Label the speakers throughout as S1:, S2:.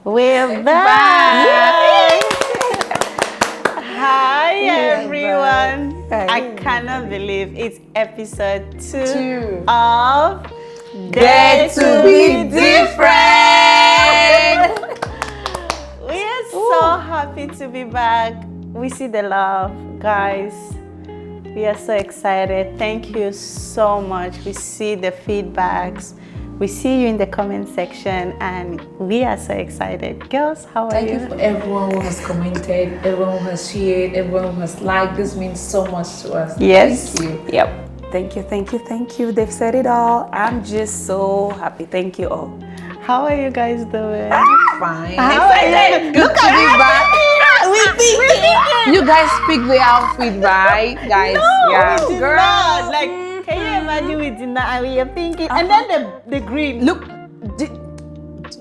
S1: We're back. Hi everyone. I cannot believe it's episode 2 of Dare to Be Different. We are so happy to be back. We see the love, guys. We are so excited. Thank you so much. We see the feedbacks. We see you in the comment section and we are so excited. Girls, how are you?
S2: Thank you for everyone who has commented, everyone who has shared, everyone who has liked. This means so much to us.
S1: Yes.
S2: Thank you.
S3: Yep. Thank you. They've said it all. I'm just so happy. Thank you all.
S1: How are you guys doing?
S2: Fine.
S1: How are you?
S2: Good to be back. You guys pick the outfit, right? Guys,
S1: No, we did not. Like, can you imagine we did not and we are thinking, and then the green.
S3: Look.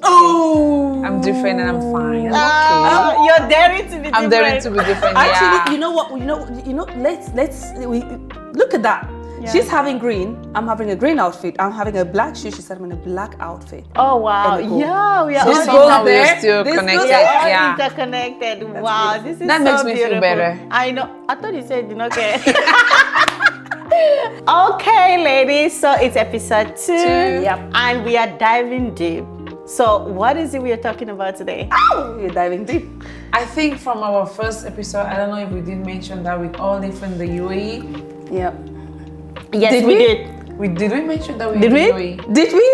S2: I'm different and I'm fine. I'm okay.
S1: You're daring to be different.
S2: I'm daring to be different.
S3: Actually, you know what? Let's look at that.
S1: Yeah.
S3: She's having green. I'm having a green outfit. I'm having a black shoe. She's having a black outfit.
S1: Oh wow!
S3: And cool.
S1: Yeah, we are
S2: This
S1: all
S2: goes there. We're still
S3: This
S2: connected.
S3: goes
S1: we are all
S2: Yeah.
S1: interconnected. Wow, this is
S2: That
S1: so
S2: makes me
S1: beautiful.
S2: feel better.
S1: I know. I thought you said you know, okay. Okay, ladies. So it's episode 2.
S3: Yep.
S1: And we are diving deep. So what is it we are talking about today?
S3: We're diving deep.
S2: I think from our first episode, I don't know if we did mention that we all live in the UAE.
S3: Yep.
S1: Yes,
S3: Did
S1: we
S3: we?
S1: did.
S2: Did we mention that we
S1: Did
S2: in
S1: we?
S2: the UAE?
S3: Did we?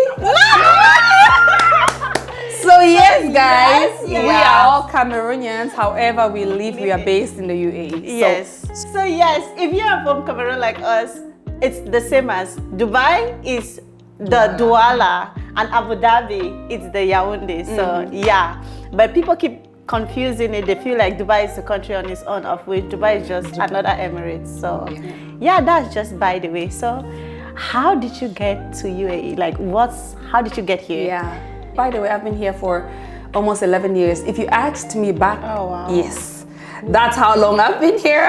S3: So yes, guys,
S1: Yes.
S3: we are all Cameroonians. However, we are based in the UAE. So,
S1: Yes. So yes, if you are from Cameroon like us, it's the same as Dubai is the Douala and Abu Dhabi it's the Yaoundé. So yeah, but people keep confusing it. They feel like Dubai is a country on its own, of which Dubai is just another Emirates. So yeah, that's just by the way. So how did you get to UAE? Like how did you get here?
S3: Yeah. By the way, I've been here for almost 11 years. If you asked me back,
S1: Oh, wow.
S3: yes, that's how long I've been here.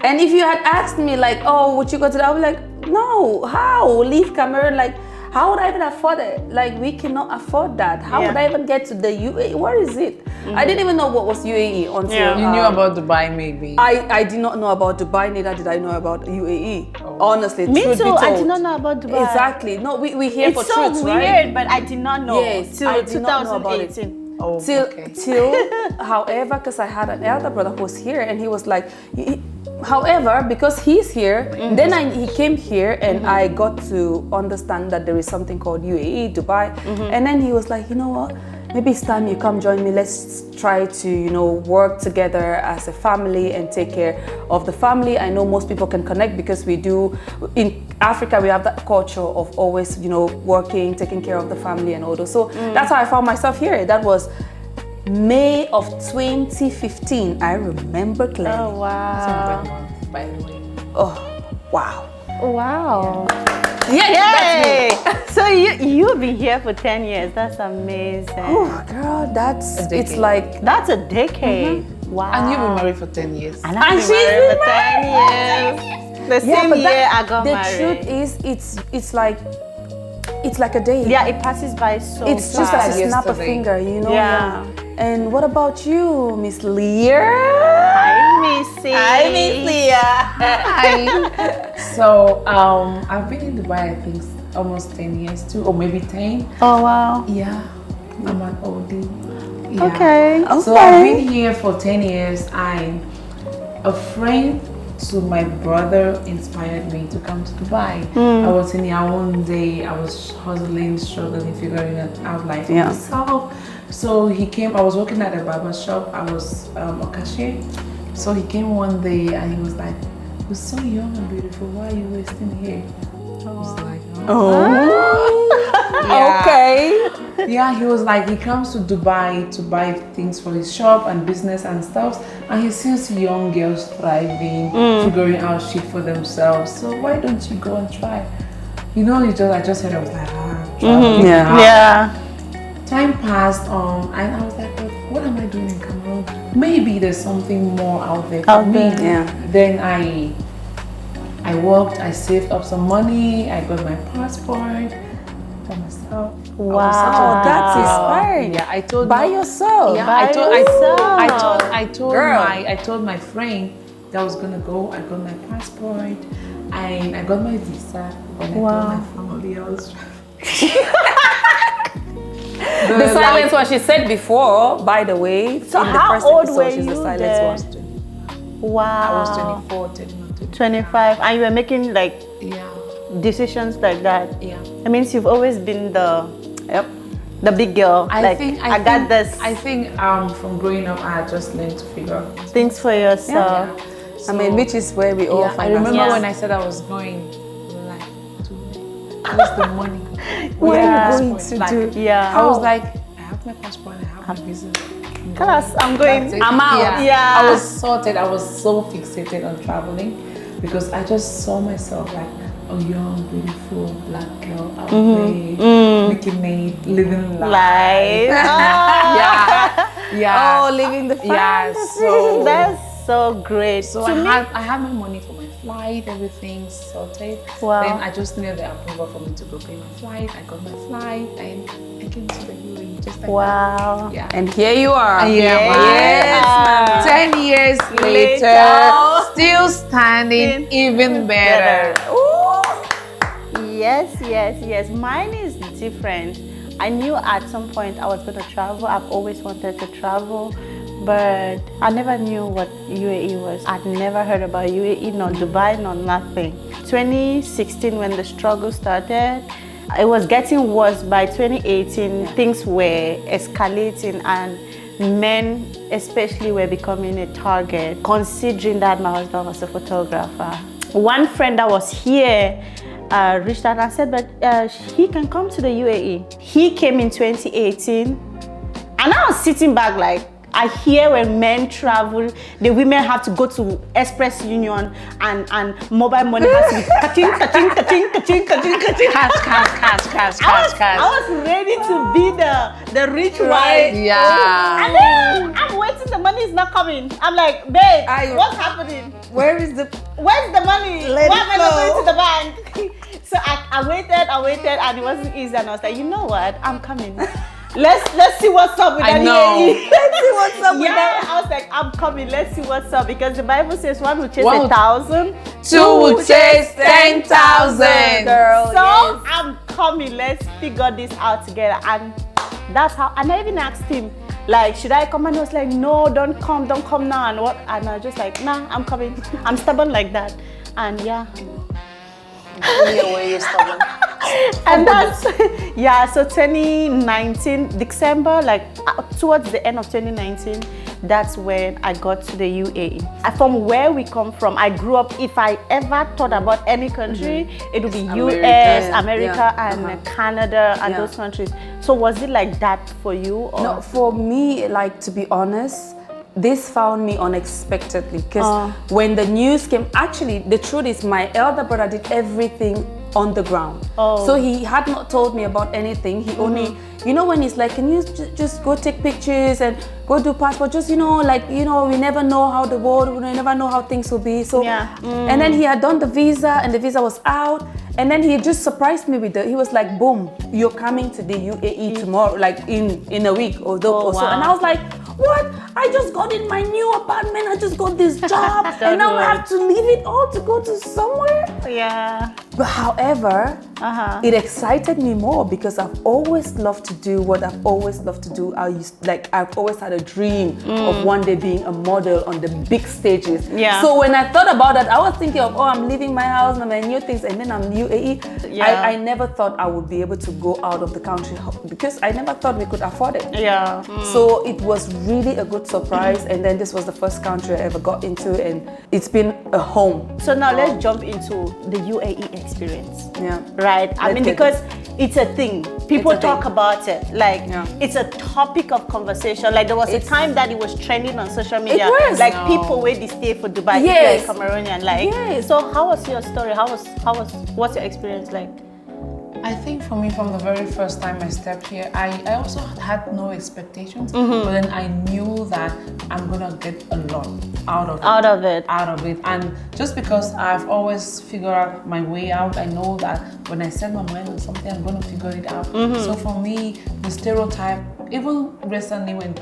S3: And if you had asked me like, oh, would you go to that? I would be like, no, how? Leave Cameroon, like, how would I even afford it? Like, we cannot afford that. How would I even get to the UAE? Where is it? I didn't even know what was UAE until
S2: You knew about Dubai, maybe.
S3: I did not know about Dubai, neither did I know about UAE. Honestly,
S1: Me
S3: truth
S1: too.
S3: be told.
S1: I did not know about Dubai.
S3: Exactly. No, we here
S1: It's
S3: for
S1: so
S3: truth,
S1: weird,
S3: right?
S1: but I did not know
S3: Yes,
S1: till
S3: I did not know about it.
S1: 2018.
S2: Oh,
S3: Till,
S2: okay.
S3: however, because I had an elder brother who was here and he was like, however, because he's here, then he came here and I got to understand that there is something called UAE, Dubai. And then he was like, you know what, maybe it's time you come join me. Let's try to, work together as a family and take care of the family. I know most people can connect because we do, in Africa, we have that culture of always, working, taking care of the family and all those. So that's how I found myself here. That was May of 2015. I remember clearly.
S1: Oh wow!
S2: By the way.
S3: Oh, wow.
S1: Wow!
S3: Yeah,
S1: Yay! So you've been here for 10 years. That's amazing.
S3: Oh, girl, it's
S2: decade.
S3: like,
S1: That's a decade. Wow!
S2: And you've been married for 10 years.
S1: And I've
S3: she's
S1: been married
S3: been
S1: for 10 years. The same
S3: but
S1: year I got
S3: the
S1: married.
S3: truth is, it's like a day.
S1: Yeah, it passes by so
S3: It's
S1: fast.
S3: just like a snap of
S2: Yesterday.
S3: finger,
S1: Yeah.
S3: And what about you, Miss Leah?
S1: Hi, Missy.
S3: Hi, Miss Leah.
S2: Hi. So, I've been in Dubai, I think, almost 10 years too, or maybe 10.
S1: Oh wow.
S2: Yeah, I'm an oldie. Yeah.
S1: Okay.
S2: So I've been here for 10 years. A friend to my brother inspired me to come to Dubai. I was in Yaoundé. I was hustling, struggling, figuring out life for myself. So he came. I was working at a barber shop. I was a cashier. So he came one day and he was like, "You're so young and beautiful. Why are you wasting here?" I was like, Yeah.
S3: Okay.
S2: Yeah, he was like, he comes to Dubai to buy things for his shop and business and stuff, and he sees young girls thriving, figuring out shit for themselves. So why don't you go and try? I just heard, I was like, traveling.
S1: Yeah.
S2: Time passed on, and I was like, what am I doing in Cameroon? Maybe there's something more out there for me.
S3: Yeah.
S2: Then I worked, I saved up some money, I got my passport for myself.
S1: Wow.
S3: That's inspiring.
S2: Yeah, I told
S3: By
S2: my-
S3: yourself.
S2: Yeah,
S1: By
S2: I told
S3: Girl.
S2: I told my friend that I was gonna go. I got my passport, and I got my visa. And I told my family I was.
S3: The silence one she said before, by the way.
S1: So
S3: in the
S1: how
S3: first
S1: old
S3: episode,
S1: were
S3: she's the
S1: you
S3: silence
S1: then?
S3: one.
S1: Wow.
S2: I was 24, 31,
S1: 25, and you were making like
S2: Yeah,
S1: decisions like that.
S2: yeah.
S1: It means you've always been the big girl.
S2: I
S1: got this.
S2: I think from growing up, I just learned to figure out things.
S1: things for yourself.
S3: I mean, which is where we all
S2: Yeah, I
S3: find
S2: remember
S1: Yeah.
S2: when I said I was going, we were like, where's the money?
S1: What are you
S2: going
S1: to
S2: Like,
S1: do? Yeah.
S2: I was like, I have my passport, I have my visa.
S1: Class, I'm going.
S2: That's it.
S3: I'm out.
S1: Yeah.
S2: I was sorted. I was so fixated on traveling because I just saw myself like a young, beautiful black girl out there, making me living life.
S1: Life.
S2: Yeah.
S3: Oh, living the
S2: Yeah.
S3: fantasy.
S2: So
S1: That's so great.
S2: So I had my money for my flight, everything sorted.
S1: Wow.
S2: Then I just needed the approval for me to go pay my flight. I got my flight and I came to the UAE just like
S1: Wow.
S2: that. Yeah.
S3: And here you are.
S1: Yes, mama.
S2: 10 years later,
S1: Later.
S2: still standing even better.
S1: Yes, yes, yes. Mine is different. I knew at some point I was going to travel. I've always wanted to travel, but I never knew what UAE was. I'd never heard about UAE, nor Dubai, nor nothing. 2016, when the struggle started, it was getting worse. By 2018, things were escalating, and men especially were becoming a target, considering that my husband was a photographer. One friend that was here reached out and said, but he can come to the UAE. He came in 2018, and I was sitting back like, I hear when men travel, the women have to go to Express Union and mobile money has to be ka-ching, ka-ching, ka-ching, ka-ching, ka-ching, ka-ching. I was ready to be the rich wife.
S2: Yeah.
S1: And then I'm waiting, the money is not coming. I'm like, babe, what's happening?
S3: Where's the
S1: Where's the money?
S3: Let
S1: Why
S3: it
S1: am I not
S3: flow.
S1: going to the bank? So I waited, and it wasn't easy. And I was like, you know what? I'm coming. Let's see what's up with
S2: I
S1: that
S2: know.
S1: UAE.
S3: Let's see what's up with that.
S1: I was like, I'm coming. Let's see what's up, because the Bible says one will chase
S2: One will-
S1: 1,000,
S2: Two will chase 10,000.
S3: Girl,
S1: So
S3: yes.
S1: I'm coming. Let's figure this out together. And that's how. And I even asked him, like, should I come? And he was like, no, don't come now. And what? And I was just like, nah, I'm coming. I'm stubborn like that. And yeah.
S3: You're stubborn.
S1: And that's yeah. So 2019 December, like towards the end of 2019, that's when I got to the UAE. From where we come from, I grew up. If I ever thought about any country, it would be US, America, and Canada, and those countries. So was it like that for you? Or?
S3: No, for me, like, to be honest, this found me unexpectedly, because when the news came, actually, the truth is my elder brother did everything on the ground. So he had not told me about anything. He only, you know, when he's like, can you just go take pictures and go do passport, just, you know, like, you know, we never know how the world, we never know how things will be. So, and then he had done the visa, and the visa was out. And then he just surprised me with he was like, boom, you're coming to the UAE tomorrow, like in a week or so. And I was like, what? I just got in my new apartment, I just got this job, and now I have to leave it all to go to somewhere?
S1: Yeah.
S3: But however, it excited me more, because I've always loved to do what I've always loved to do. I've always had a dream of one day being a model on the big stages.
S1: Yeah.
S3: So when I thought about that, I was thinking of, I'm leaving my house and my new things, and then I'm UAE.
S1: Yeah.
S3: I never thought I would be able to go out of the country, because I never thought we could afford it.
S1: Yeah.
S3: So it was really a good surprise, and then this was the first country I ever got into, and it's been a home.
S1: So now let's jump into the UAE experience.
S3: Yeah.
S1: Right? I mean,
S3: get
S1: because it's a thing. People
S3: It's a
S1: talk
S3: thing.
S1: about it. Like,
S3: Yeah.
S1: it's a topic of conversation. Like, there was a time that it was trending on social media.
S3: was.
S1: Like, people where they stay for Dubai, if
S3: Yes.
S1: you're a Cameroonian. Like,
S3: Yes.
S1: so how was your story? What's your experience like?
S2: I think for me, from the very first time I stepped here, I also had no expectations, but then I knew that I'm gonna get a lot out of it. And just because I've always figured out my way out, I know that when I set my mind on something, I'm gonna figure it out. So for me, the stereotype, even recently when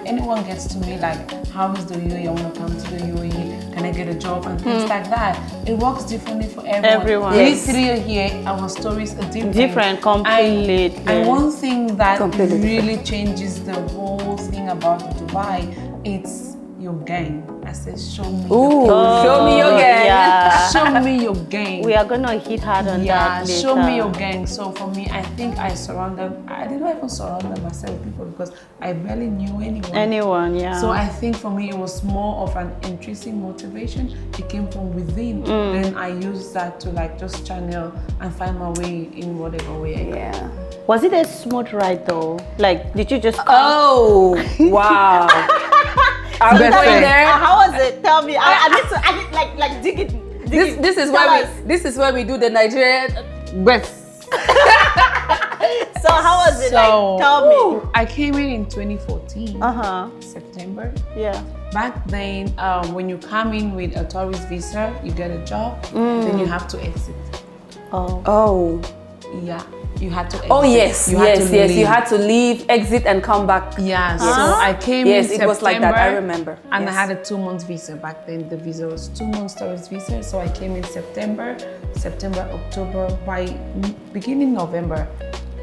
S2: anyone gets to me like, how is the UAE? I want to come to the UAE. Can I get a job and things like that? It works differently for everyone. We three are here. Our stories are different.
S1: Completely.
S2: And one thing that really changes the whole thing about Dubai, it's your gang. I said, show me your gang.
S3: Show me your gang.
S1: Yeah.
S2: Show me your gang.
S1: We are gonna hit hard on that later.
S2: Show me your gang. So for me, I think I didn't even surround myself with people because I barely knew anyone. So I think for me, it was more of an intrinsic motivation. It came from within. Then I used that to like just channel and find my way in whatever way I can.
S1: Was it a smooth ride though? Like, did you just
S3: Oh, wow. Are we going there?
S1: How was it? Tell me. I need like dig it.
S3: This is where we do the Nigerian breath.
S1: So how was it? Like, tell me.
S2: I came in 2014. September.
S1: Yeah.
S2: Back then, when you come in with a tourist visa, you get a job, then you have to exit.
S3: Oh.
S2: Yeah. You had to exit.
S3: Oh yes, yes. You had to leave, exit, and come back.
S2: Yeah. So I came in September.
S3: It was like that. I remember.
S2: And I had a 2-month visa back then. The visa was 2 months tourist visa. So I came in September, October. By beginning November,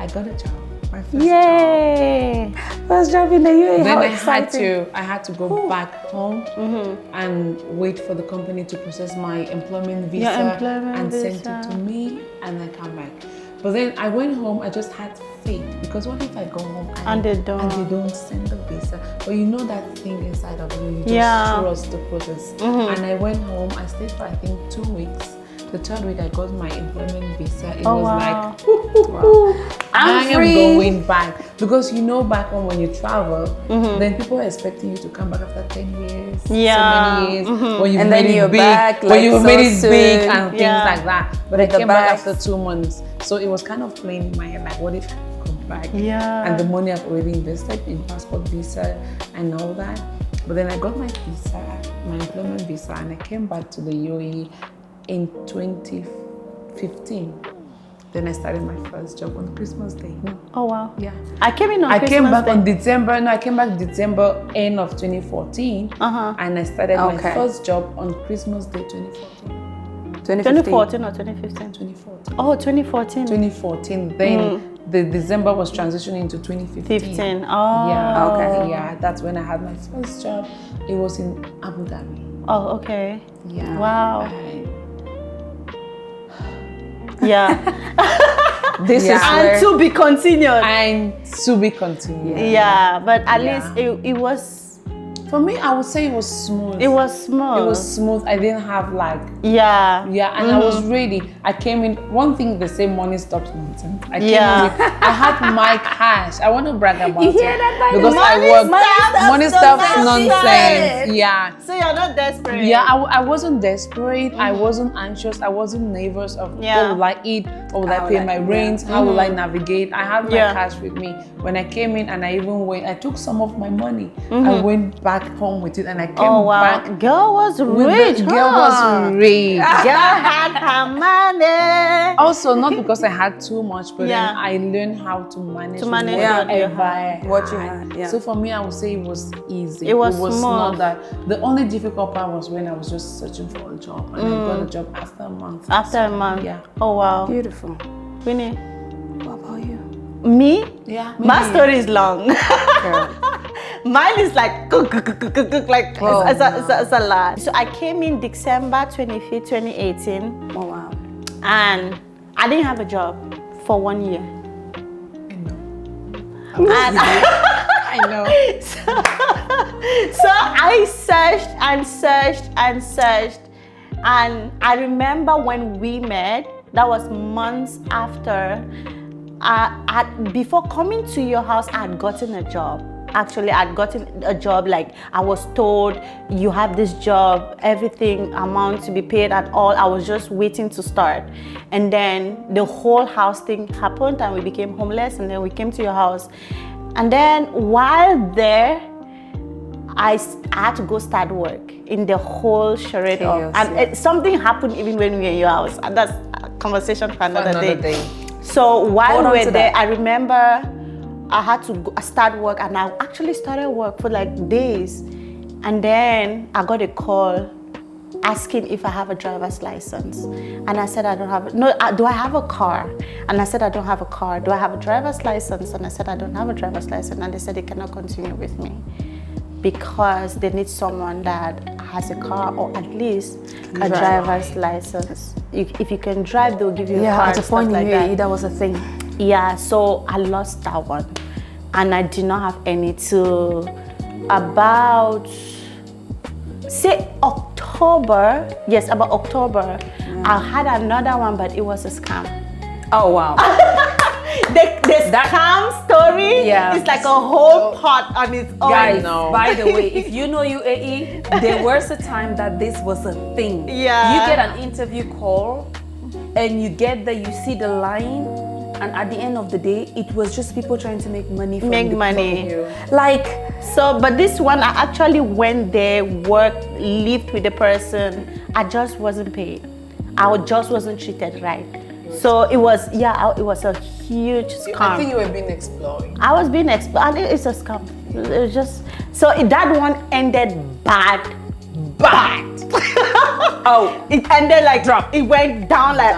S2: I got a job. My first job.
S3: First job in the UAE.
S2: Then
S3: How
S2: I had to go back home and wait for the company to process my employment visa and send it to me, and I come back. But then I went home, I just had faith, because what if I go home and they don't send the visa? But you know that thing inside of you, you just trust the process. And I went home, I stayed for I think 2 weeks. The 3rd week I got my employment visa. It was like, I am going back. Because you know back home when you travel, then people are expecting you to come back after 10 years, so many years, when you've made it big, when you've made it big and things like that. But I came back after 2 months. So it was kind of playing in my head, like, what if I come back? And the money I've already invested in passport visa and all that. But then I got my visa, my employment visa, and I came back to the UAE in 2015. Then I started my first job on Christmas Day.
S1: Oh wow.
S2: Yeah.
S1: I came in on Christmas
S2: Day. I came back December end of 2014. And I started my first job on Christmas Day 2014.
S1: 2014 or 2015?
S2: 2014.
S1: Oh, 2014.
S2: 2014. Then the December was transitioning into 2015.
S1: Oh.
S2: Yeah. Okay. Yeah, that's when I had my first job. It was in Abu Dhabi.
S1: Oh, okay.
S2: Yeah.
S1: Wow. Yeah.
S3: This is
S1: and to be continued.
S2: And to be continued.
S1: Yeah, but at least it was.
S2: For me, I would say it was smooth.
S1: It was smooth.
S2: It was smooth. I didn't have like.
S1: Yeah,
S2: and I was ready. I came in. One thing they say, money stops nonsense. I came in. I had my cash. I want to brag about it.
S3: You hear that?
S2: Because I worked. Money stops nonsense. Yeah.
S1: So you're not desperate.
S2: Yeah, I wasn't desperate. I wasn't anxious. I wasn't nervous of what will I eat? What will I pay my rent? How will I navigate? I had my cash with me. When I came in, and I even went. I took some of my money. I went back home with it, and I came back.
S1: Girl was rich.
S2: Girl was rich.
S1: Girl had her money.
S2: Also, not because I had too much, but then I learned how to manage
S3: what you had. Yeah.
S2: So for me, I would say it was easy.
S1: It was
S2: not that. The only difficult part was when I was just searching for a job, and I got a job after a month.
S1: After a month.
S2: Yeah.
S1: Oh wow.
S3: Beautiful.
S1: Winnie,
S3: What about you?
S1: me?
S2: Yeah.
S1: My story is long. Mine is like like it's a lot. So I came in December 25th, 2018.
S3: Oh wow.
S1: And I didn't have a job for 1 year.
S2: I know.
S1: So I searched and searched and searched. And I remember when we met, that was months after. Before coming to your house, I had gotten a job. actually I'd gotten a job. Like I was told, you have this job, everything amount to be paid at all. I was just waiting to start. And then the whole house thing happened and we became homeless, and then we came to your house. And then while there, I had to go start work in the whole charade of, and something happened even when we were in your house, and that's a conversation for another day. So while we were there, I remember I had to start work, and I actually started work for like days, and then I got a call asking if I have a driver's license, and I said I don't have. Do I have a car? And I said I don't have a car. Do I have a driver's license? And I said I don't have a driver's license, and they said they cannot continue with me because they need someone that has a car or at least a driver's license. If you can drive, they'll give you a car.
S3: At a point in UAE, that was a thing.
S1: Yeah, so I lost that one, and I did not have any till about say October. Yes, about October. I had another one, but it was a scam.
S3: Oh wow.
S1: The scam story is like a whole pot on its own.
S3: Guys, by the way, if you know UAE, there was a time that this was a thing.
S1: Yeah.
S3: You get an interview call and you get there, you see the line, and at the end of the day, it was just people trying to make money from you. Like,
S1: so, but this one, I actually went there, worked, lived with the person. I just wasn't paid. I just wasn't treated right. So it was, it was a huge scam.
S4: I think you were being exploited.
S1: I was being exploited. It's a scam. It just, so that one ended bad. Oh, it ended like, it went down like,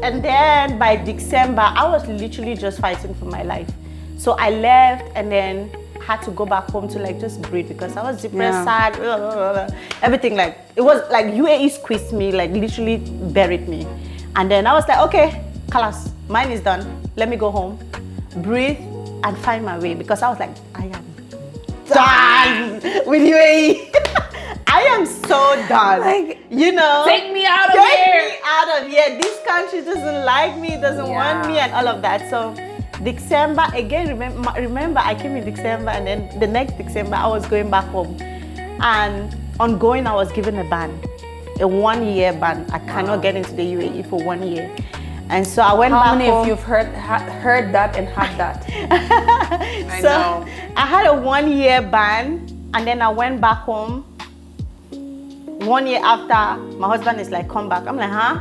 S1: and then by December, I was literally just fighting for my life. So I left and then had to go back home to like just breathe because I was depressed, sad, everything. Like, it was like UAE squeezed me, like literally buried me. And then I was like, okay, Kalas, mine is done. Let me go home, breathe, and find my way, because I was like, I am done with UAE. I am so done. Like, you know,
S3: take me out of here.
S1: Take me out of here. This country doesn't like me, doesn't want me, and all of that. So December again. Remember, I came in December, and then the next December I was going back home, and on going I was given a ban. A 1-year ban. I cannot get into the UAE for 1 year. And so I went back home.
S3: How many of you have heard that and had that?
S4: I know.
S1: I had a 1-year ban, and then I went back home. 1 year after, my husband is like, come back. I'm like, huh?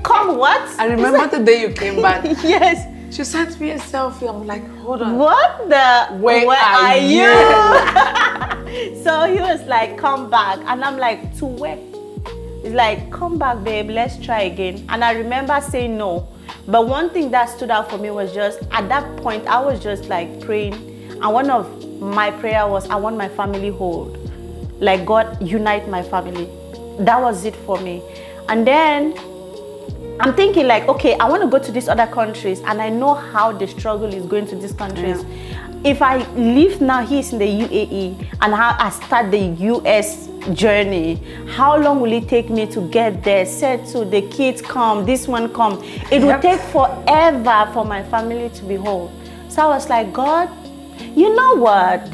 S1: Come what?
S4: I remember the day you came back.
S1: Yes.
S4: She sent me a selfie. I'm like, hold on.
S1: What the?
S4: Where are you?
S1: So he was like, come back. And I'm like, to where? He's like, come back, babe, let's try again. And I remember saying no. But one thing that stood out for me was just, at that point, I was just like praying. And one of my prayer was, I want my family whole. Like, God, unite my family. That was it for me. And then I'm thinking like, okay, I want to go to these other countries, and I know how the struggle is going to these countries. If I leave now, he's in the UAE, and how I start the US journey, how long will it take me to get there? Settle, the kids come, this one come. It will take forever for my family to be whole. So I was like, God, you know what?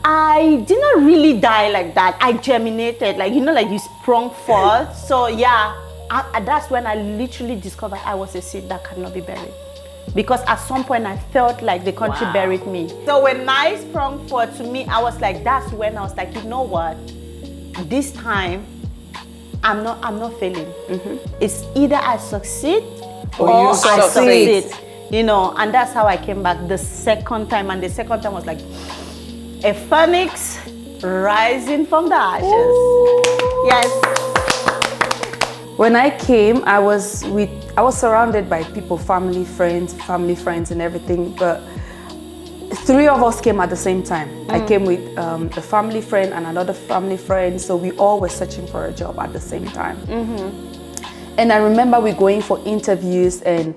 S1: I did not really die like that. I germinated, like, you know, like you sprung forth. So yeah, that's when I literally discovered I was a seed that cannot be buried. Because at some point I felt like the country buried me. So when I sprung forth, to me, I was like, that's when I was like, you know what? This time, I'm not failing. It's either I succeed or I succeed. You know, and that's how I came back the second time. And the second time was like a phoenix rising from the ashes. Ooh. Yes.
S3: When I came, I was surrounded by people, family, friends, and everything. But 3 of us came at the same time. I came with a family friend and another family friend, so we all were searching for a job at the same time. And I remember we going for interviews, and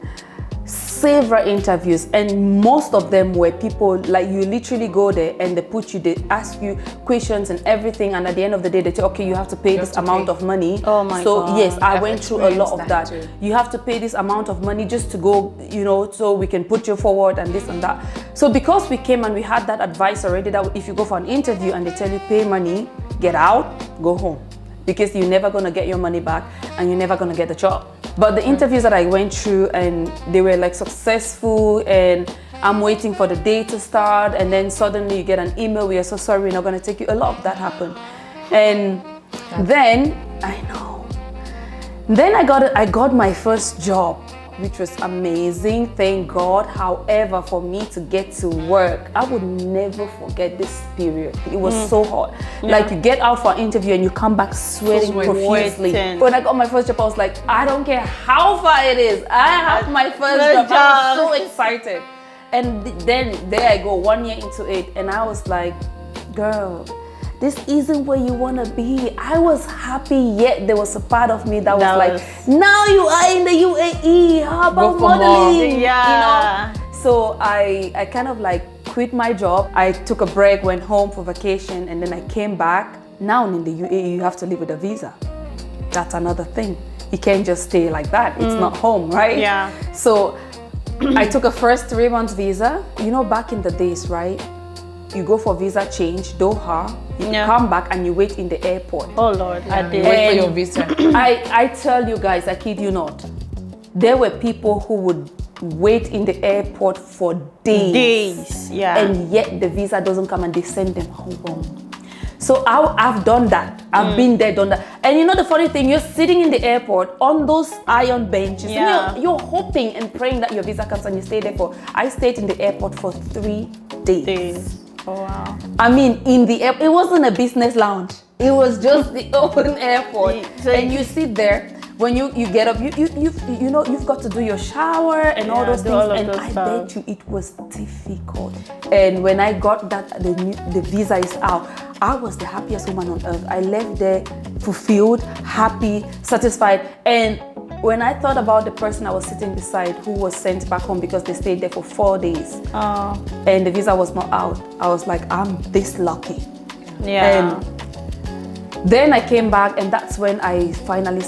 S3: several interviews, and most of them were people like you literally go there and they ask you questions and everything, and at the end of the day they say, okay, you have to pay this amount of money.
S1: Oh my
S3: so
S1: God.
S3: yes, I
S4: I've
S3: went through a lot of that.
S4: experienced that too.
S3: You have to pay this amount of money just to go, you know, so we can put you forward and this and that. So because we came and we had that advice already that if you go for an interview and they tell you pay money, get out, go home, because you're never gonna get your money back and you're never gonna get the job. But the interviews that I went through, and they were like successful, and I'm waiting for the day to start, and then suddenly you get an email, we are so sorry, we're not gonna take you. A lot of that happened. And then I know. Then I got my first job, which was amazing, thank God. However, for me to get to work, I would never forget this period. It was so hot. Like you get out for an interview and you come back sweating profusely.
S1: Waiting.
S3: When I got my first job, I was like, I don't care how far it is. I have my first job. I was so excited. And then there I go, 1 year into it, and I was like, girl, this isn't where you want to be. I was happy, yet there was a part of me that was like, now you are in the UAE, how about modeling?
S1: Yeah.
S3: You know? So I kind of like quit my job. I took a break, went home for vacation, and then I came back. Now in the UAE, you have to live with a visa. That's another thing. You can't just stay like that. It's not home, right?
S1: Yeah.
S3: So I took a first 3 months visa. You know, back in the days, right? You go for visa change, Doha, you come back and you wait in the airport.
S1: Oh Lord, I did.
S4: Wait for your visa.
S3: I tell you guys, I kid you not, there were people who would wait in the airport for days.
S1: Yeah.
S3: And yet the visa doesn't come and they send them home. So I've done that. I've been there, done that. And you know the funny thing, you're sitting in the airport on those iron benches.
S1: Yeah.
S3: And you're hoping and praying that your visa comes, and you stay there I stayed in the airport for 3 days.
S1: Oh wow.
S3: I mean, in the air, it wasn't a business lounge. It was just the open airport.
S1: So
S3: and you sit there. When you get up, you know you've got to do your shower and all those things. And I bet you it was difficult. And when I got that the visa is out, I was the happiest woman on earth. I left there fulfilled, happy, satisfied. And when I thought about the person I was sitting beside who was sent back home because they stayed there for 4 days, and the visa was not out, I was like, I'm this lucky.
S1: Yeah.
S3: And then I came back, and that's when I finally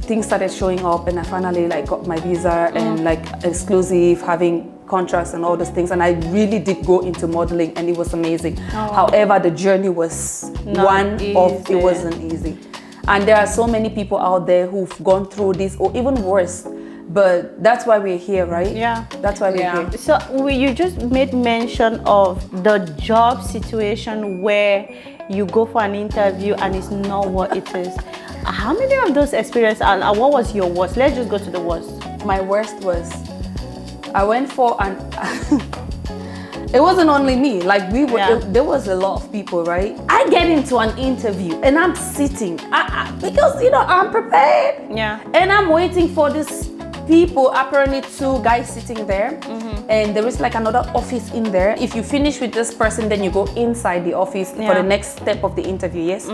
S3: things started showing up, and I finally like got my visa and like exclusive, having contracts and all those things, and I really did go into modeling, and it was amazing. However, the journey was it wasn't easy. And there are so many people out there who've gone through this or even worse, but that's why we're here, right?
S1: Yeah.
S3: That's why we're here.
S1: So you just made mention of the job situation where you go for an interview and it's not what it is. How many of those experiences, and what was your worst? Let's just go to the worst.
S3: My worst was, I went for an, it wasn't only me, like there was a lot of people, right? I get into an interview and I'm sitting, because you know, I'm prepared.
S1: Yeah.
S3: And I'm waiting for this people, apparently 2 guys sitting there, and there is like another office in there. If you finish with this person, then you go inside the office for the next step of the interview, yes?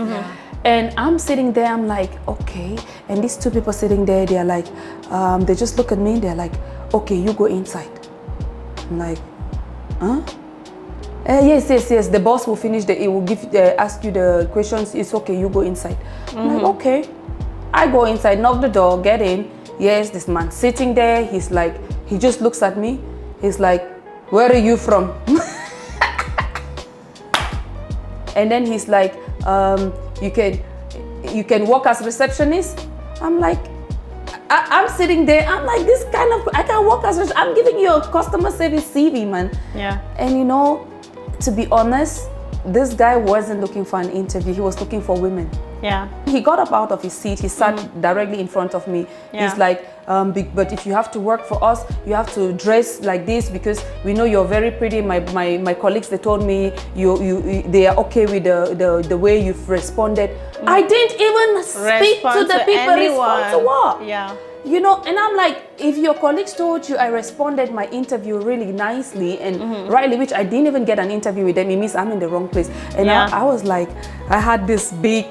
S3: And I'm sitting there, I'm like, okay. And these 2 people sitting there, they're like, they just look at me, they're like, okay, you go inside. I'm like, huh? Yes. The boss will finish, he will ask you the questions. It's okay, you go inside. I'm like, okay. I go inside, knock the door, get in. Yes, this man sitting there, he's like, he just looks at me. He's like, where are you from? And then he's like, you can work as receptionist. I'm like, I'm sitting there, I'm like, this kind of, I can work as receptionist. I'm giving you a customer service CV, man. Yeah. And you know, to be honest, this guy wasn't looking for an interview, he was looking for women.
S1: Yeah.
S3: He got up out of his seat, he sat directly in front of me. Yeah. He's like, but if you have to work for us, you have to dress like this because we know you're very pretty. My colleagues, they told me they are okay with the way you've responded. I didn't even speak to the people, respond to what? Yeah. You know, and I'm like, if your colleagues told you I responded my interview really nicely and rightly, which I didn't even get an interview with them, it means I'm in the wrong place. And I was like, I had this big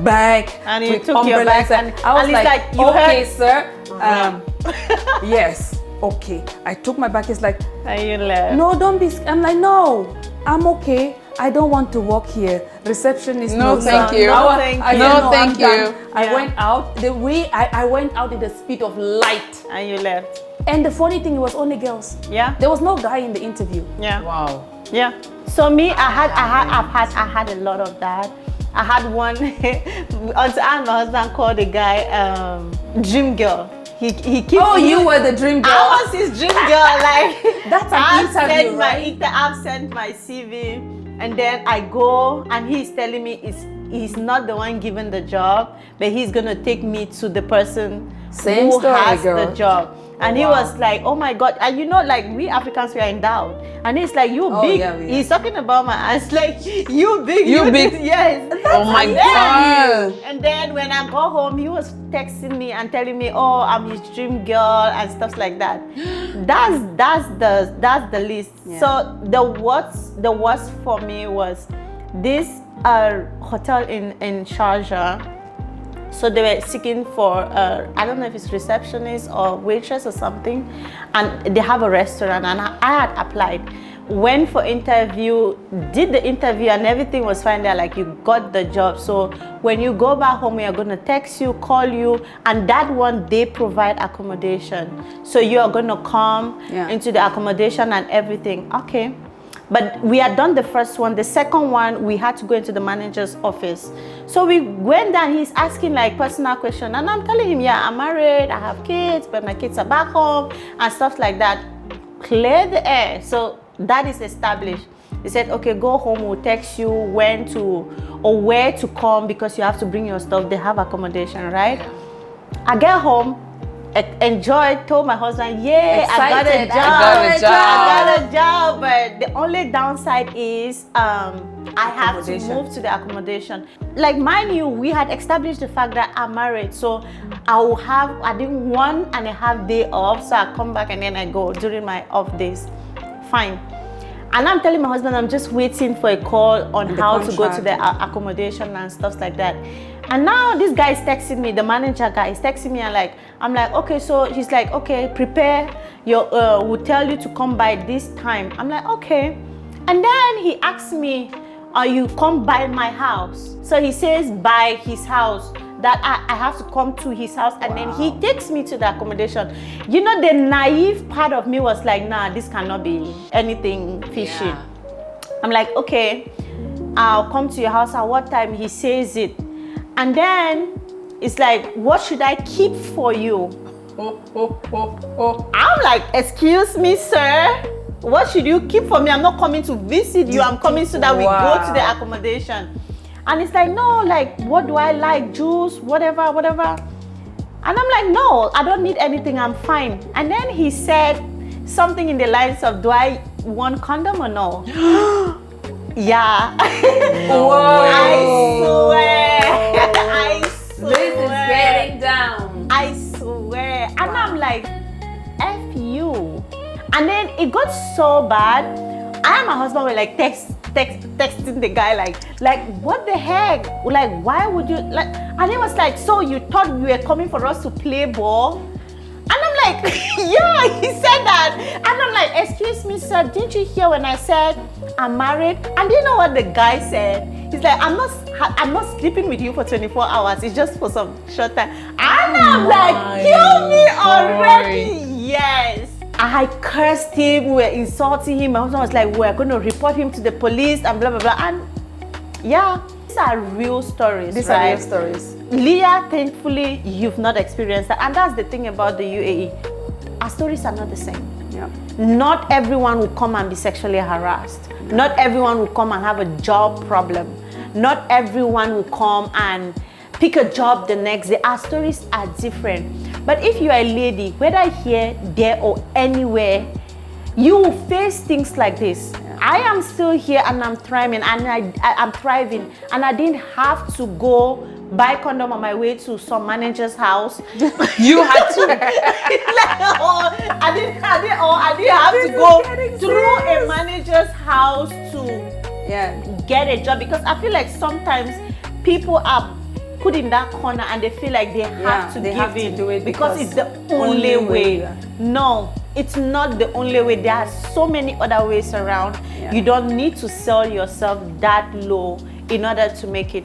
S3: bag
S1: and
S3: with took your bag, and
S1: I was like,
S3: okay, sir, yes. okay. I took my bag. He's like,
S1: And you left.
S3: no, don't be. I'm like, no, I'm okay. I don't want to work here. Receptionist.
S4: No, thank you.
S1: No, thank you.
S4: No,
S3: I'm
S4: thank
S3: done.
S4: you.
S3: I
S1: Yeah.
S3: went out. The way I went out in the speed of light.
S1: And you left.
S3: And the funny thing, it was only girls.
S1: Yeah.
S3: There was no guy in the interview.
S1: Yeah.
S4: Wow.
S1: Yeah. So me, I had a lot of that. I had one. Until my husband called the guy dream girl. He keeps.
S3: Oh, you were the dream girl.
S1: I was his dream girl. Like
S3: That's an
S1: I've
S3: interview,
S1: sent
S3: right?
S1: I've sent my CV, and then I go, and he's telling me he's not the one given the job, but he's gonna take me to the person
S3: Same
S1: who
S3: story,
S1: has
S3: girl.
S1: the job. And he was like, oh my God. And you know, like we Africans, we are endowed. And he's like, you
S3: Oh,
S1: big.
S3: yeah, we are.
S1: He's talking about my ass. Like, you big.
S4: You big.
S1: Yes.
S4: Oh my God.
S1: And then when I go home, he was texting me and telling me, oh, I'm his dream girl and stuff like that. That's the list.
S3: Yeah.
S1: So the worst for me was this hotel in Sharjah. So they were seeking for, I don't know if it's receptionist or waitress or something, and they have a restaurant, and I had applied. Went for interview, did the interview, and everything was fine. They're like, you got the job. So when you go back home, we are gonna text you, call you, and that one, they provide accommodation. So you are gonna come into the accommodation and everything. Okay. But we had done the first one. The second one, we had to go into the manager's office. So we went down, he's asking like personal questions. And I'm telling him, yeah, I'm married, I have kids, but my kids are back home and stuff like that. Clear the air. So that is established. He said, okay, go home, we'll text you when to, or where to come, because you have to bring your stuff. They have accommodation, right? I get home, enjoyed, told my husband, yeah, I got a
S3: Excited.
S1: job.
S4: I got a job.
S1: But the only downside is I have to
S3: Accommodation.
S1: move to the accommodation. Like, mind you, we had established the fact that I'm married, so I think 1.5 days off, so I come back and then I go during my off days. Fine. And I'm telling my husband, I'm just waiting for a call on
S3: The
S1: how to go to
S3: contract.
S1: the accommodation and stuff like that. And now this guy is texting me, the manager guy is texting me, and I'm like, okay, so he's like, okay, prepare your, we'll tell you to come by this time. I'm like, okay. And then he asks me, you come by my house. So he says by his house, that I have to come to his house, and then he takes me to the accommodation. You know, the naive part of me was like, nah, this cannot be anything fishy.
S4: Yeah.
S1: I'm like, okay, I'll come to your house at what time? He says it. And then it's like, what should I keep for you? I'm like, excuse me, sir. What should you keep for me? I'm not coming to visit you. I'm coming so that we go to the accommodation. And it's like, no, like, what do I like? Juice, whatever. And I'm like, no, I don't need anything. I'm fine. And then he said something in the lines of, do I want condom or no? Yeah. I swear. I swear.
S3: This is getting down.
S1: I swear. And I'm like, F you. And then it got so bad. I and my husband were like texting the guy like what the heck? Like, why would you like? And he was like, so you thought we were coming for us to play ball? And I'm like, yeah, he said that. And I'm like, excuse me, sir, didn't you hear when I said I'm married? And do you know what the guy said? He's like, I'm not sleeping with you for 24 hours. It's just for some short time. And I'm like, kill me already. Yes. I cursed him, we were insulting him. My husband was like, we're going to report him to the police and blah, blah, blah. And yeah, these are real stories.
S3: These
S1: right?
S3: are real stories.
S1: Leah, thankfully, you've not experienced that. And that's the thing about the UAE. Our stories are not the same.
S3: Yeah.
S1: Not everyone will come and be sexually harassed. Not everyone will come and have a job problem. Not everyone will come and pick a job the next day. Our stories are different. But if you are a lady, whether here, there, or anywhere, you will face things like this. Yeah. I am still here and I'm thriving, and I'm thriving, and I didn't have to go buy condom on my way to some manager's house.
S4: You had to.
S1: I didn't have to go through a manager's house to get a job, because I feel like sometimes people are put in that corner and they feel like they have to give in
S3: do it
S1: because it's the only way. No, it's not the only way. There are so many other ways around.
S3: Yeah.
S1: You don't need to sell yourself that low in order to make it.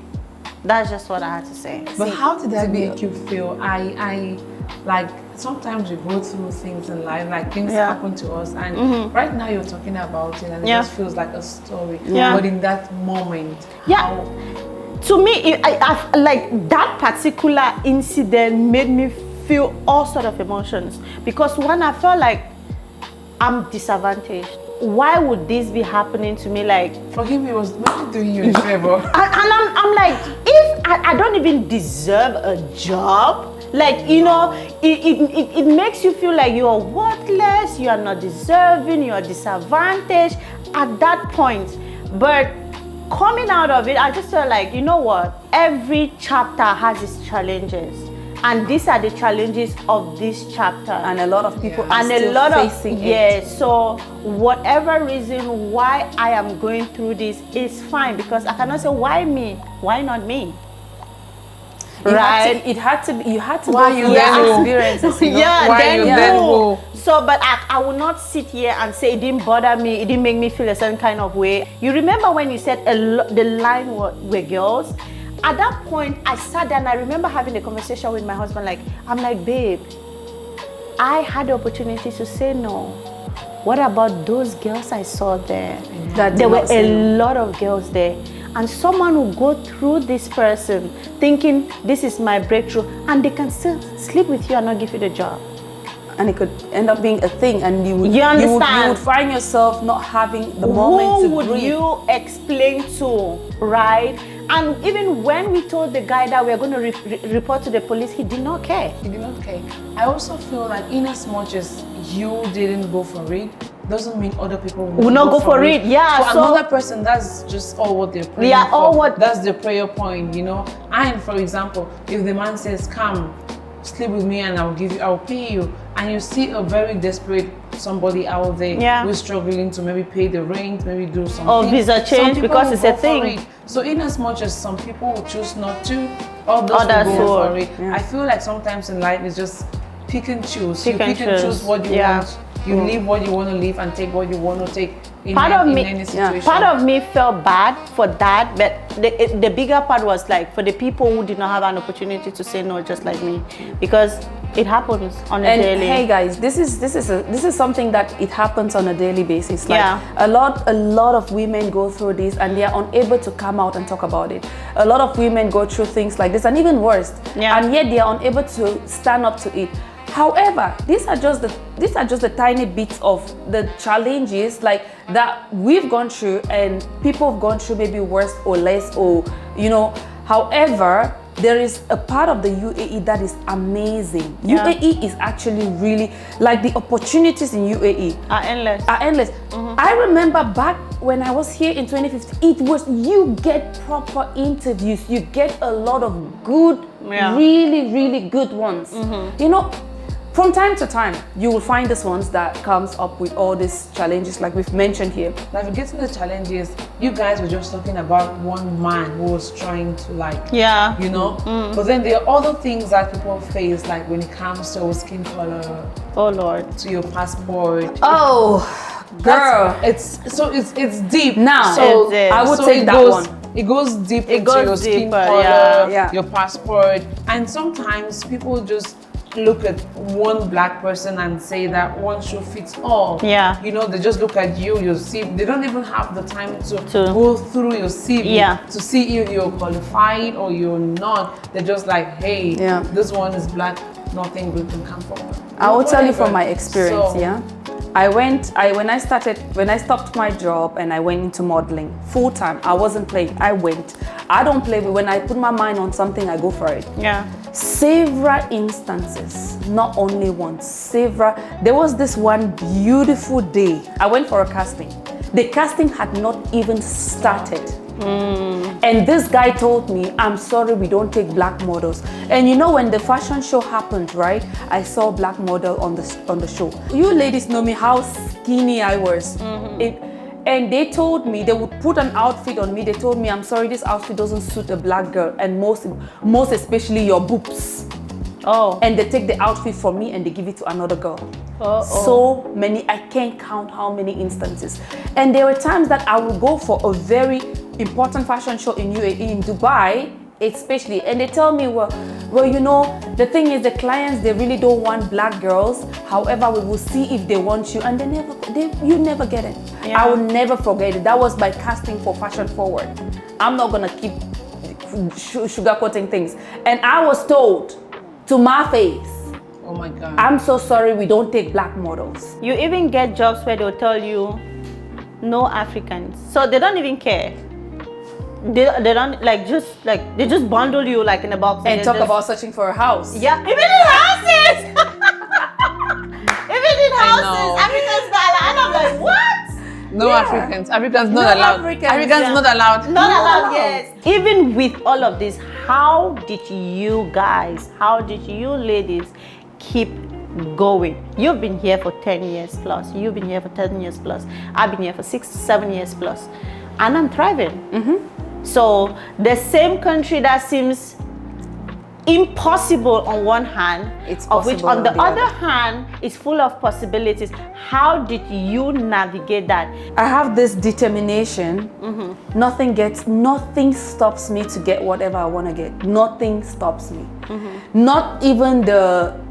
S1: That's just what I had to say.
S2: But how did that make you feel? I like sometimes we go through things in life, like things
S1: Yeah.
S2: happen to us, and right now you're talking about it, and it
S1: Yeah.
S2: just feels like a story.
S1: Yeah.
S2: But in that moment,
S1: Yeah.
S2: how,
S1: To me, I like that particular incident made me feel all sort of emotions, because one, I felt like I'm disadvantaged. Why would this be happening to me? Like,
S2: for him, he was not doing you a favor.
S1: and I'm like, if I don't even deserve a job, like, you know, it makes you feel like you are worthless, you are not deserving, you are disadvantaged at that point. But coming out of it, I just felt like, you know what, every chapter has its challenges, and these are the challenges of this chapter.
S3: And a lot of people are
S1: And
S3: still
S1: a lot
S3: facing
S1: of,
S3: it.
S1: yes, so whatever reason why I am going through this is fine, because I cannot say why me, why not me, right?
S3: It had to be, you had to
S2: Why
S3: go
S2: you
S3: through
S2: then
S3: those
S2: who?
S3: experiences, you know?
S1: Yeah,
S2: Why
S1: then
S2: you
S1: who?
S2: then who?
S1: So, but I will not sit here and say it didn't bother me, it didn't make me feel a certain kind of way. You remember when you said the line were girls? At that point, I sat there and I remember having a conversation with my husband. Like, I'm like, babe, I had the opportunity to say no. What about those girls I saw there?
S3: That
S1: There
S3: did
S1: were
S3: not say
S1: a
S3: no.
S1: lot of girls there. And someone will go through this person thinking this is my breakthrough, and they can still sleep with you and not give you the job.
S3: And it could end up being a thing, and you would,
S1: You
S3: you would
S1: understand?
S3: find yourself not having the moment
S1: Who
S3: to
S1: would
S3: breathe.
S1: you explain to, right? And even when we told the guy that we are going to report to the police, he did not care.
S2: He did not care. I also feel like in as much as you didn't go for it, doesn't mean other people
S1: Will not go for it. Yeah,
S2: For
S1: so-
S2: another person, that's just all what they're praying
S1: Yeah,
S2: for.
S1: all what-
S2: That's the prayer point, you know. And for example, if the man says, "Come, sleep with me, and I'll pay you," and you see a very desperate somebody out there
S1: Yeah.
S2: who's struggling to maybe pay the rent, maybe do something.
S1: Or visa
S2: some
S1: change,
S2: people
S1: because
S2: will
S1: it's a
S2: go for
S1: thing.
S2: it. So in as much as some people will choose not to, others
S1: Others
S2: will go
S1: will.
S2: for it.
S3: Yeah.
S2: I feel like sometimes in life it's just pick and choose.
S1: Pick
S2: you
S1: and
S2: pick and
S1: choose.
S2: choose what you
S1: Yeah.
S2: want. You leave what you want to leave and take what you want to take in,
S1: Part of me,
S2: any situation.
S1: part of me felt bad for that, but the bigger part was like for the people who did not have an opportunity to say no, just like me, because it happens on a
S3: And
S1: daily.
S3: hey guys, this is something that it happens on a daily basis. Like
S1: Yeah.
S3: a lot of women go through this and they are unable to come out and talk about it. A lot of women go through things like this, and even worse.
S1: Yeah.
S3: And yet they are unable to stand up to it. However, these are just the tiny bits of the challenges like that we've gone through, and people have gone through maybe worse or less, or you know. However, there is a part of the UAE that is amazing.
S1: Yeah.
S3: UAE is actually really, like, the opportunities in UAE
S1: Are endless.
S3: are endless. I remember back when I was here in 2015, it was, you get proper interviews, you get a lot of good,
S1: Yeah.
S3: really good ones. You know, from time to time, you will find these ones that comes up with all these challenges like we've mentioned here.
S2: Navigating the challenges, you guys were just talking about one man who was trying to, like,
S1: Yeah.
S2: you know, but then there are other things that people face, like when it comes to skin color,
S1: Oh Lord.
S2: to your passport.
S3: Oh, girl.
S2: It's deep.
S3: Now,
S2: so
S1: It is.
S3: I would
S2: so
S3: take
S2: it
S3: that
S2: goes,
S3: one.
S2: It goes deep
S1: It
S2: into
S1: goes
S2: your skin
S1: deeper,
S2: color,
S1: yeah.
S3: Yeah.
S2: your passport, and sometimes people just look at one black person and say that one shoe fits all.
S1: Yeah.
S2: You know, they just look at you, your CV. They don't even have the time to
S1: To-
S2: go through your CV
S1: Yeah.
S2: to see if you're qualified or you're not. They're just like, hey,
S3: Yeah.
S2: this one is black, nothing good can come from it.
S3: I will tell you
S2: Whatever.
S3: from my experience,
S2: So,
S3: yeah. When I stopped my job and I went into modeling full time, I wasn't playing, I went. I don't play, but when I put my mind on something, I go for it.
S1: Yeah.
S3: Several instances, not only once, several. There was this one beautiful day, I went for a casting. The casting had not even started. And this guy told me, "I'm sorry, we don't take black models." And you know, when the fashion show happened, right? I saw a black model on the show. You ladies know me, how skinny I was. And they told me, they would put an outfit on me. They told me, "I'm sorry, this outfit doesn't suit a black girl, and most especially your boobs."
S1: Oh.
S3: And they take the outfit from me and they give it to another girl. So many, I can't count how many instances. And there were times that I would go for a very important fashion show in UAE, in Dubai, especially, and they tell me, well, you know, the thing is the clients, they really don't want black girls. However, we will see if they want you, and you never get it.
S1: Yeah.
S3: I will never forget it. That was by casting for Fashion Forward. I'm not gonna keep sugarcoating things. And I was told to my face,
S4: Oh my God.
S3: I'm so sorry, we don't take black models.
S1: You even get jobs where they'll tell you no Africans, so they don't even care. They don't they just bundle you like in a box
S3: And
S1: they
S3: talk
S1: just-
S3: about searching for a house.
S1: yeah, even in houses. Even in houses,
S4: know.
S1: Africans not allowed. And I'm like, what?
S4: No Africans. Africans not
S3: No
S4: allowed.
S3: Africans,
S4: Africans
S3: yeah.
S4: not allowed.
S1: Not allowed, yes. Even with all of this, how did you ladies keep going? You've been here for 10 years plus. You've been here for 10 years plus. I've been here for 6 to 7 years plus. And I'm thriving. So the same country that seems impossible on one hand,
S3: It's
S1: of which
S3: possible
S1: on the
S3: on the
S1: other
S3: other.
S1: hand is full of possibilities. How did you navigate that?
S3: I have this determination. Nothing stops me to get whatever I want to get. Nothing stops me. Not even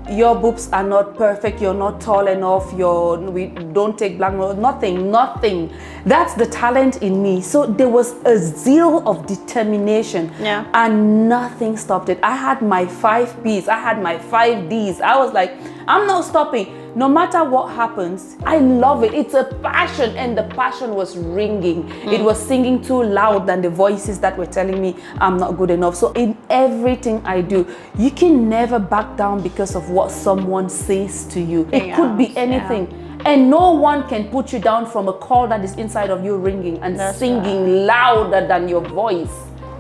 S3: your boobs are not perfect, you're not tall enough, we don't take black models, nothing. That's the talent in me. So there was a zeal of determination,
S1: Yeah.
S3: and nothing stopped it. I had my 5 P's, I had my 5 D's. I was like, I'm not stopping. No matter what happens, I love it. It's a passion, and the passion was ringing. It was singing too loud than the voices that were telling me I'm not good enough. So in everything I do, you can never back down because of what someone says to you. It could be anything. And no one can put you down from a call that is inside of you ringing and singing louder than your voice.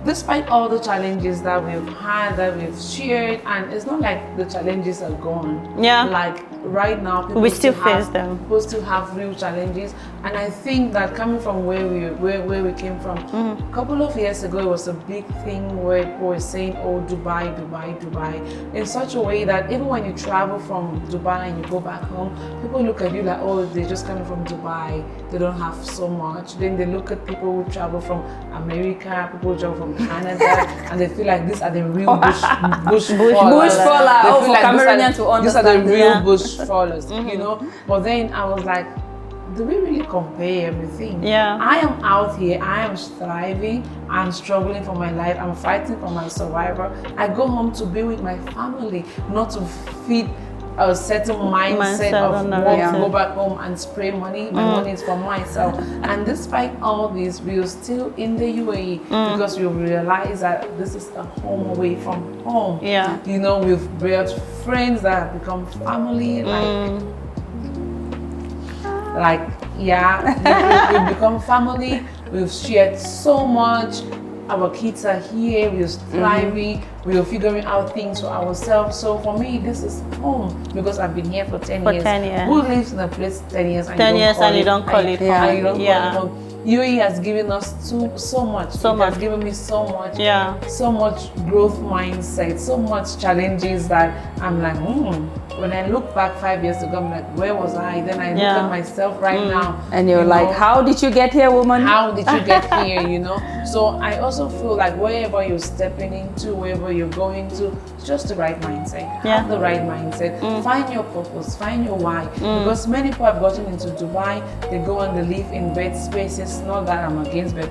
S2: Despite all the challenges that we've had, that we've shared, and it's not like the challenges are gone.
S1: Yeah.
S2: Like right now, people
S1: We still face them.
S2: People still have real challenges, and I think that coming from where we came from, a couple of years ago, it was a big thing where people were saying, "Oh, Dubai, Dubai, Dubai," in such a way that even when you travel from Dubai and you go back home, people look at you like, "Oh, they're just coming from Dubai. They don't have so much." Then they look at people who travel from America, people who travel from Canada, and they feel like these are the real bush fallers.
S3: Bush faller.
S2: They
S3: Oh,
S2: feel
S3: for
S2: like
S3: Cameroonians to
S2: these are the
S3: understand.
S2: real
S1: Yeah.
S2: bush fallers, you know. But then I was like, do we really compare everything?
S1: Yeah.
S2: I am out here, I am striving, I'm struggling for my life, I'm fighting for my survival. I go home to be with my family, not to feed a certain mindset
S1: Mindset
S2: of
S1: and
S2: want to
S1: narrative.
S2: go back home and spray money. My money is for myself. And despite all this, we are still in the UAE because we realize that this is a home away from home.
S1: Yeah.
S2: You know, we've built friends that have become family, we've become family. We've shared so much. Our kids are here. We're thriving. We're figuring out things for ourselves. So for me, this is home because I've been here for 10
S1: For
S2: years.
S1: 10 years.
S2: Who lives in a place 10 years and
S1: 10
S2: you
S1: years
S2: don't
S1: and you don't call it
S2: and
S1: home.
S2: you don't
S1: Yeah.
S2: call it home. UAE has given us so much.
S1: So
S2: It
S1: much.
S2: has given me so much.
S1: Yeah.
S2: So much growth mindset, so much challenges that I'm like, when I look back 5 years ago, I'm like, where was I? Then I look
S1: Yeah.
S2: at myself right now.
S3: And you're
S2: you
S3: like,
S2: know,
S3: how did you get here, woman?
S2: how did you get here, you know? So I also feel like wherever you're stepping into, wherever you're going to, it's just the right mindset.
S1: Yeah.
S2: Have the right mindset. Find your purpose, find your why. Because many people have gotten into Dubai, they go and they live in bed spaces. Not that I'm against bed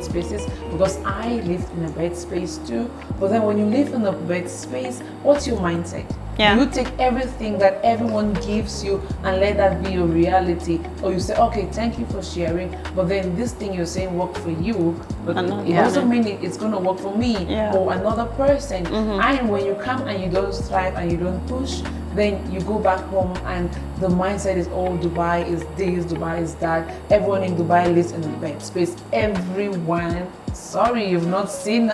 S2: spaces, because I lived in a bed space too. But then when you live in a bed space, what's your mindset?
S1: Yeah.
S2: You take everything that everyone gives you and let that be your reality. Or you say, okay, thank you for sharing, but then this thing you're saying worked for you, but it doesn't mean it's going to work for me or another person. And when you come and you don't strive and you don't push, then you go back home and the mindset is, oh, Dubai is this, Dubai is that. Everyone in Dubai lives in a bed space. Everyone. Sorry, you've not seen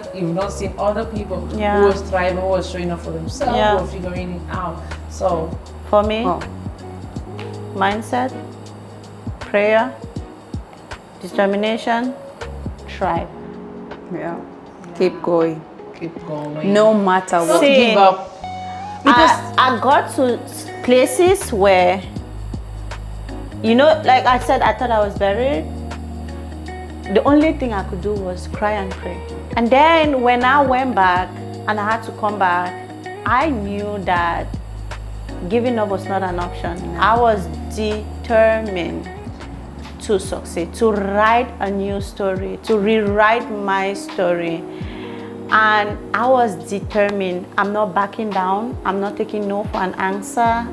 S2: other people who are striving, who are showing up for themselves, who are figuring it out. So
S1: For me, mindset, prayer, determination, tribe.
S3: Yeah. Keep going.
S2: keep going.
S3: No matter
S2: Don't
S3: what.
S1: See,
S2: give up.
S1: I got to places where, you know, like I said, I thought I was buried. The only thing I could do was cry and pray. And then when I went back and I had to come back, I knew that giving up was not an option. I was determined to succeed, to write a new story, to rewrite my story. And I was determined. I'm not backing down. I'm not taking no for an answer.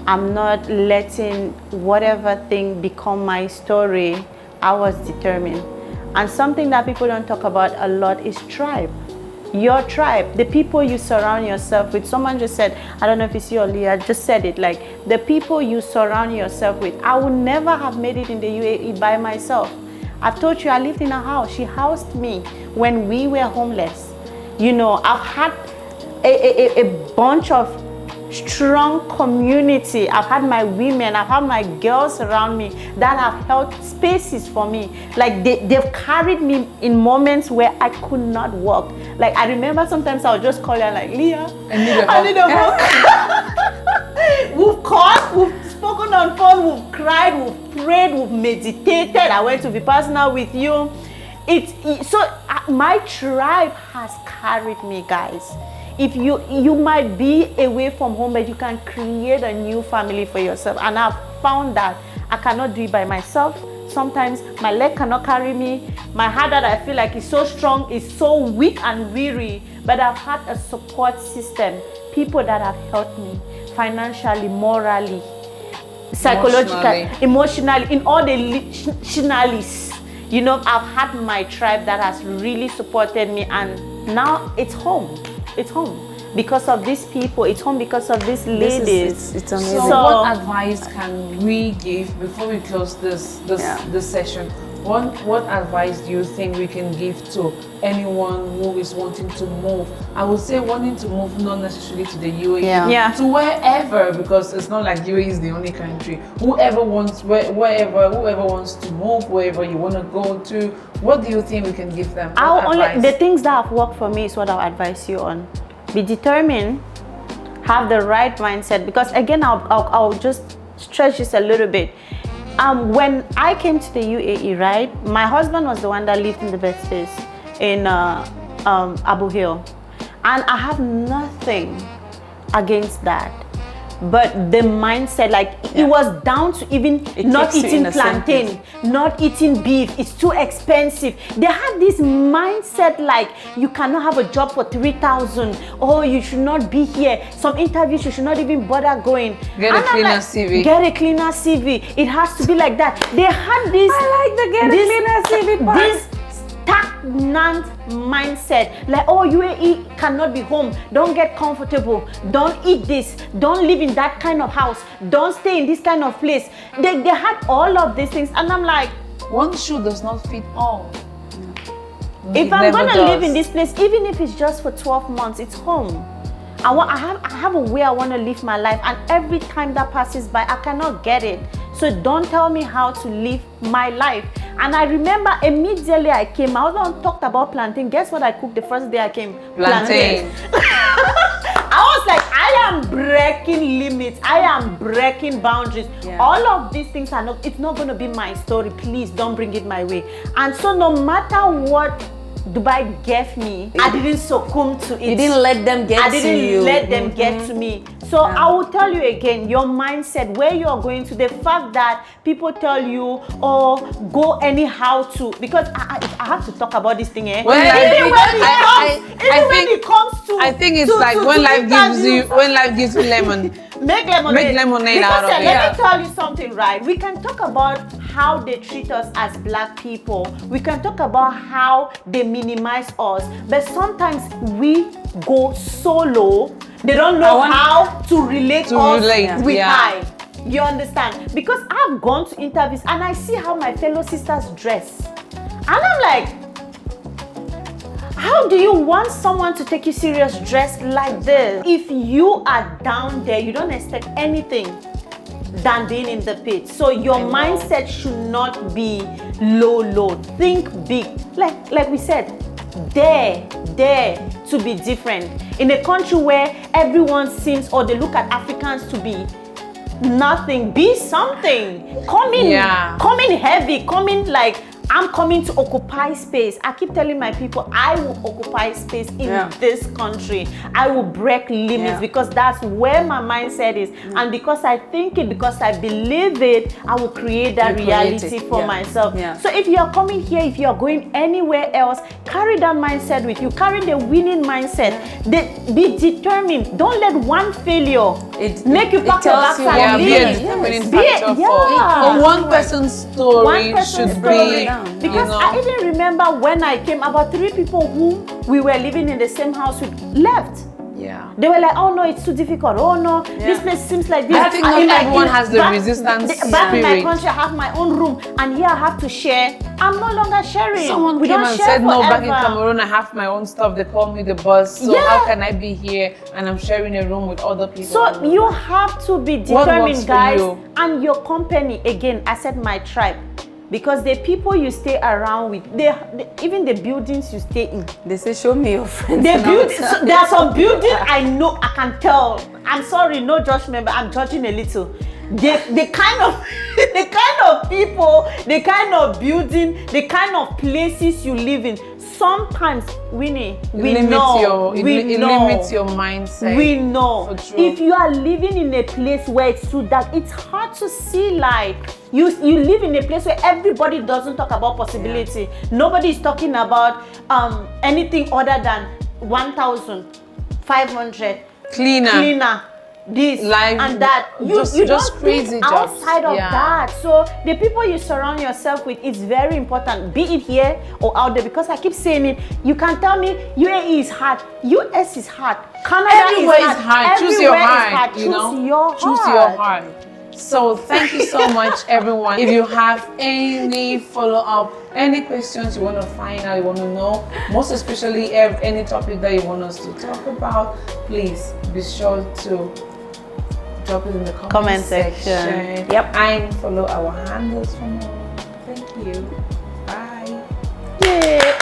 S1: I'm not letting whatever thing become my story. I was determined. And something that people don't talk about a lot is tribe. Your tribe, the people you surround yourself with. Someone just said, I don't know if it's you or Leah, just said it, like the people you surround yourself with. I would never have made it in the UAE by myself. I've told you, I lived in a house. She housed me when we were homeless. You know, I've had a bunch of strong community. I've had my women, I've had my girls around me that have held spaces for me. Like they've carried me in moments where I could not walk. Like I remember sometimes I would just call her like, Leah, I need a hug. We've called, we've spoken on phone, we've cried, we've prayed, we've meditated. I went to Vipassana with you. My tribe has carried me, guys. If you might be away from home, but you can create a new family for yourself. And I've found that I cannot do it by myself. Sometimes my leg cannot carry me. My heart that I feel like is so strong is so weak and weary. But I've had a support system, people that have helped me financially, morally, psychologically, emotionally, in all the chinalies. You know, I've had my tribe that has really supported me, and now it's home. It's home because of these people. It's home because of these ladies.
S3: It's amazing.
S2: So what advice can we give before we close this session? What advice do you think we can give to anyone who is wanting to move? I would say wanting to move not necessarily to the UAE, to wherever, because it's not like UAE is the only country. Whoever wants to move, wherever you want to go to, what do you think we can give them?
S1: The things that have worked for me is what I'll advise you on. Be determined, have the right mindset, because again, I'll just stretch this a little bit. When I came to the UAE, right, my husband was the one that lived in the best space in Abu Hill. And I have nothing against that. But the mindset, like it was down to even not eating plantain, not eating beef, it's too expensive. They had this mindset like you cannot have a job for 3,000, or you should not be here. Some interviews you should not even bother going.
S4: Get a cleaner CV.
S1: Get a cleaner CV. It has to be like that. They had this.
S3: I like the get a cleaner CV part.
S1: This stagnant mindset, like, oh, UAE cannot be home, don't get comfortable, don't eat this, don't live in that kind of house, don't stay in this kind of place. They had all of these things, and I'm like,
S2: one shoe does not fit all.
S1: if I'm gonna live in this place, even if it's just for 12 months, it's home. I have a way I want to live my life, and every time that passes by, I cannot get it. So don't tell me how to live my life. And I remember immediately I came, I was talked about plantain. Guess what I cooked the first day I came?
S4: Plantain.
S1: I was like, I am breaking limits. I am breaking boundaries. Yeah. All of these things are not, it's not going to be my story. Please don't bring it my way. And so no matter what Dubai gave me, I didn't succumb to it.
S3: You didn't let them get to you.
S1: I didn't let them get to me. So I will tell you again, your mindset, where you are going to, the fact that people tell you, oh, go anyhow to, because I have to talk about this thing, eh?
S4: When
S1: it comes to,
S4: I think it's like when life gives you lemon.
S1: Make lemonade
S4: out of it.
S1: Let me tell you something, right? We can talk about how they treat us as black people. We can talk about how they minimize us. But sometimes we go so low, they don't know how to relate with high. You understand? Because I've gone to interviews and I see how my fellow sisters dress. And I'm like, how do you want someone to take you serious dressed like this? If you are down there, you don't expect anything than being in the pit. So your mindset should not be low. Think big. Like we said, dare to be different. In a country where everyone seems, or they look at Africans to be nothing, be something. Come in heavy, come in like, I'm coming to occupy space. I keep telling my people, I will occupy space in this country. I will break limits because that's where my mindset is. And because I think it, because I believe it, I will create that reality for myself. So if you are coming here, if you are going anywhere else, carry that mindset with you. Carry the winning mindset. Be determined. Don't let one failure make you pack your bags and
S4: be a
S1: leave.
S4: determining factor for one person's story should be.
S1: Because I even remember when I came, about 3 people who we were living in the same house with left.
S4: Yeah.
S1: They were like, oh no, it's too difficult. Oh no, this place seems like this.
S4: I think not everyone has the resistance
S1: Back in my
S4: spirit.
S1: country, I have my own room, and here I have to share. I'm no longer sharing.
S4: Someone came and said, no, back in Cameroon, I have my own stuff. They call me the boss. So how can I be here and I'm sharing a room with other people?
S1: So you have to be determined, guys. And your company, again, I said my tribe. Because the people you stay around with, even the buildings you stay in.
S3: They say, show me your friends.
S1: So there are some buildings I know, I can tell. I'm sorry, no judgment, but I'm judging a little. The kind of people, the kind of building, the kind of places you live in. Sometimes, Winnie, we know.
S4: It limits your mindset.
S1: We know. If you are living in a place where it's too dark, it's hard to see light. You live in a place where everybody doesn't talk about possibility. Nobody is talking about anything other than 1,500 cleaner. This
S4: life
S1: and that. You just crazy outside of that. So the people you surround yourself with is very important, be it here or out there, because I keep saying it. You can tell me UAE is hard, US is hard, Canada
S4: everywhere is hard. Choose your heart.
S1: Choose
S4: your heart. So thank you so much, everyone. If you have any follow-up, any questions you want to find out, you want to know, most especially any topic that you want us to talk about, please be sure to drop it in the comment section. And follow our handles for more. Thank you. Bye.
S1: Yeah.